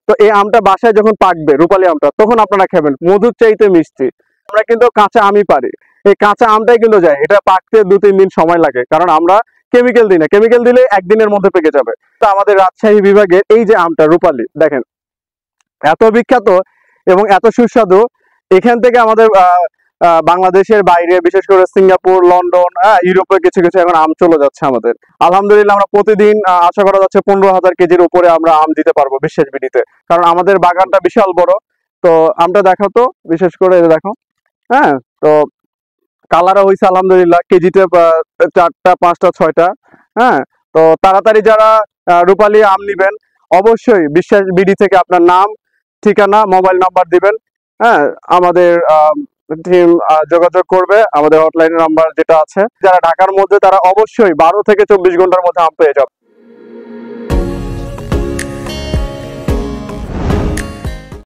তো এই আমটা বাসায় যখন পাকবে রূপালী আমটা, তখন আপনারা খাবেন মধুর চাইতে মিষ্টি। আমরা কিন্তু কাঁচা আমই পারি, এই কাঁচা আমটাই কিন্তু যায়, এটা পাকতে 2-3 দিন সময় লাগে, কারণ আমরা কেমিক্যাল দিই না, কেমিক্যাল দিলে একদিনের মধ্যে পেকে যাবে। তো আমাদের রাজশাহী বিভাগের এই যে আমটা রূপালী দেখেন এত বিখ্যাত এবং এত সুস্বাদু, এখান থেকে আমাদের বাংলাদেশের বাইরে বিশেষ করে সিঙ্গাপুর, লন্ডন, ইউরোপে কিছু কিছু এখন আম চলে যাচ্ছে আমাদের। আলহামদুলিল্লাহ আমরা প্রতিদিন আশা করা যাচ্ছে 15,000 কেজির উপরে আমরা আম দিতে পারবো বিশ্বাস বিডিতে, কারণ আমাদের বাগানটা বিশাল বড়। তো আমটা দেখো তো, বিশেষ করে দেখো, হ্যাঁ, তো কালারও হয়েছে আলহামদুলিল্লাহ, কেজিতে 4টা 5টা 6টা। হ্যাঁ, তো তাড়াতাড়ি যারা রূপালী আম নিবেন অবশ্যই বিশ্বাস বিডি থেকে আপনার নাম, ঠিকানা, মোবাইল নাম্বার দিবেন। হ্যাঁ, আমাদের টিম যোগাযোগ করবে, আমাদের হটলাইন নাম্বার যেটা আছে। যারা ঢাকার মধ্যে তারা অবশ্যই 12 থেকে 24 ঘন্টার মধ্যে আম পেয়ে যাবে।